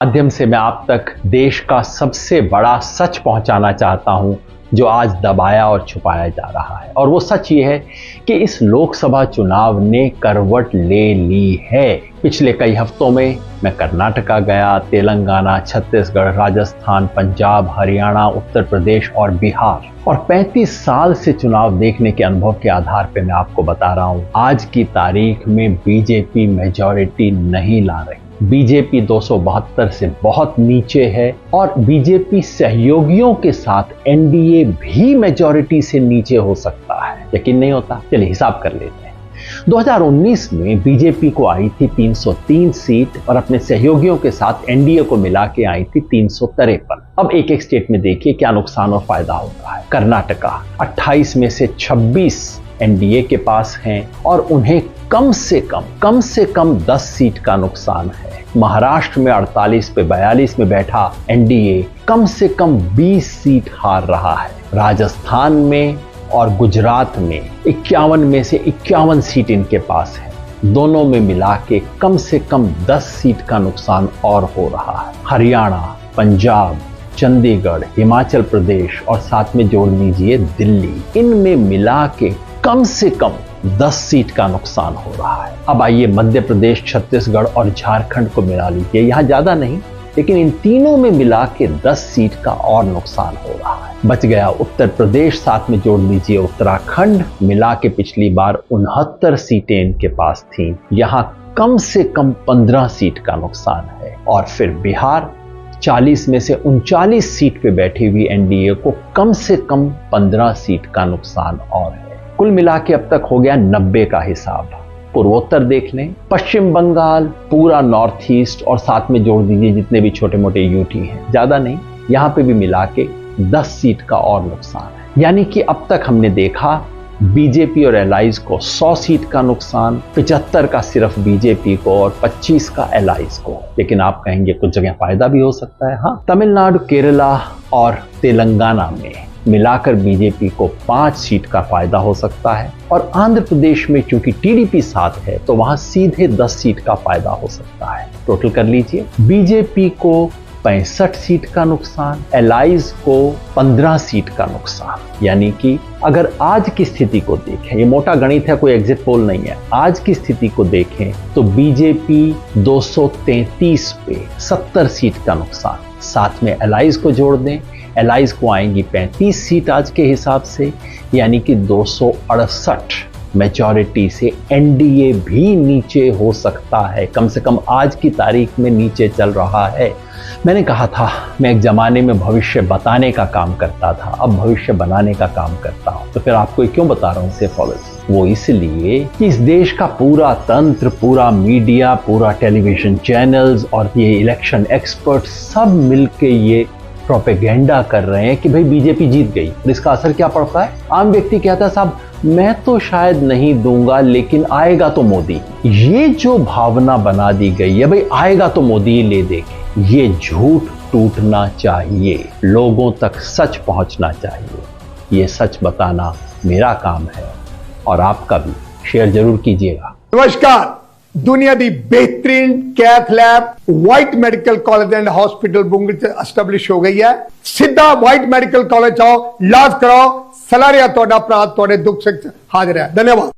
माध्यम से मैं आप तक देश का सबसे बड़ा सच पहुंचाना चाहता हूं जो आज दबाया और छुपाया जा रहा है। और वो सच ये है कि इस लोकसभा चुनाव ने करवट ले ली है। पिछले कई हफ्तों में मैं कर्नाटका गया, तेलंगाना, छत्तीसगढ़, राजस्थान, पंजाब, हरियाणा, उत्तर प्रदेश और बिहार, और 35 साल से चुनाव देखने के अनुभव के आधार पर मैं आपको बता रहा हूं, आज की तारीख में बीजेपी मेजॉरिटी नहीं ला रही। बीजेपी 272 से बहुत नीचे है और बीजेपी सहयोगियों के साथ एनडीए भी मेजॉरिटी से नीचे हो सकता है। यकीन नहीं होता? चलिए हिसाब कर लेते हैं। 2019 में बीजेपी को आई थी 303 सीट और अपने सहयोगियों के साथ एनडीए को मिला के आई थी 353। अब एक एक स्टेट में देखिए क्या नुकसान और फायदा होता है। कर्नाटका 28 में से 26 एनडीए के पास हैं और उन्हें कम से कम 10 सीट का नुकसान है। महाराष्ट्र में 48 पे 42 में बैठा एनडीए कम से कम 20 सीट हार रहा है। राजस्थान में और गुजरात में 51 में से 51 सीट इनके पास है। दोनों में मिला के कम से कम 10 सीट का नुकसान और हो रहा है। हरियाणा, पंजाब, चंडीगढ़, हिमाचल प्रदेश और साथ में जोड़ लीजिए दिल्ली, इनमें मिला के कम से कम 10 सीट का नुकसान हो रहा है। अब आइए मध्य प्रदेश, छत्तीसगढ़ और झारखंड को मिला लीजिए। यहां ज्यादा नहीं, लेकिन इन तीनों में मिला के 10 सीट का और नुकसान हो रहा है। बच गया उत्तर प्रदेश, साथ में जोड़ लीजिए उत्तराखंड, मिला के पिछली बार 69 सीटें इनके पास थीं। यहां कम से कम 15 सीट का नुकसान है। और फिर बिहार 40 में से 39 सीट पे बैठी हुई एनडीए को कम से कम 15 सीट का नुकसान और है। कुल मिला के अब तक हो गया 90 का हिसाब। पूर्वोत्तर देख लें, पश्चिम बंगाल, पूरा नॉर्थ ईस्ट और साथ में जोड़ दीजिए जितने भी छोटे मोटे यूटी हैं, ज्यादा नहीं, यहां पे भी मिला के 10 सीट का और नुकसान है। यानी कि अब तक हमने देखा बीजेपी और एलाइज को 100 सीट का नुकसान, 75 का सिर्फ बीजेपी को और 25 का एलाइज को। लेकिन आप कहेंगे कुछ जगह फायदा भी हो सकता है। हाँ, तमिलनाडु, केरला और तेलंगाना में मिलाकर बीजेपी को 5 सीट का फायदा हो सकता है। और आंध्र प्रदेश में चूंकि टीडीपी साथ है तो वहां सीधे 10 सीट का फायदा हो सकता है। टोटल कर लीजिए, बीजेपी को 65 सीट का नुकसान, एलाइज को 15 सीट का नुकसान। यानी कि अगर आज की स्थिति को देखें, ये मोटा गणित है, कोई एग्जिट पोल नहीं है, आज की स्थिति को देखें तो बीजेपी 233 पे 70 सीट का नुकसान, साथ में एलाइज को जोड़ दें, एलाइज को आएंगी 35 सीट आज के हिसाब से, यानी कि 268 मेजॉरिटी से एनडीए भी नीचे हो सकता है। कम से कम आज की तारीख में नीचे चल रहा है। मैंने कहा था मैं एक जमाने में भविष्य बताने का काम करता था, अब भविष्य बनाने का काम करता हूं। तो फिर आपको क्यों बता रहा हूं सेफोलॉजी? वो इसलिए कि इस देश का पूरा तंत्र, पूरा मीडिया, पूरा टेलीविजन चैनल्स और ये इलेक्शन एक्सपर्ट सब मिलके ये प्रोपेगेंडा कर रहे हैं कि भाई बीजेपी जीत गई। और इसका असर क्या पड़ता है? आम व्यक्ति कहता है साहब मैं तो शायद नहीं दूंगा लेकिन आएगा तो मोदी। ये जो भावना बना दी गई है भाई आएगा तो मोदी ही ले देंगे, ये झूठ टूटना चाहिए, लोगों तक सच पहुंचना चाहिए। ये सच बताना मेरा काम है और आपका भी। शेयर जरूर कीजिएगा। नमस्कार, दुनिया दी बेहतरीन cath lab white medical college and hospital बुंगड़ से एस्टैब्लिश हो गई है। सीधा व्हाइट मेडिकल कॉलेज आओ, इलाज कराओ, सलाह रिया तोड़ा अपराध तोड़े दुख से हाजिर है। धन्यवाद।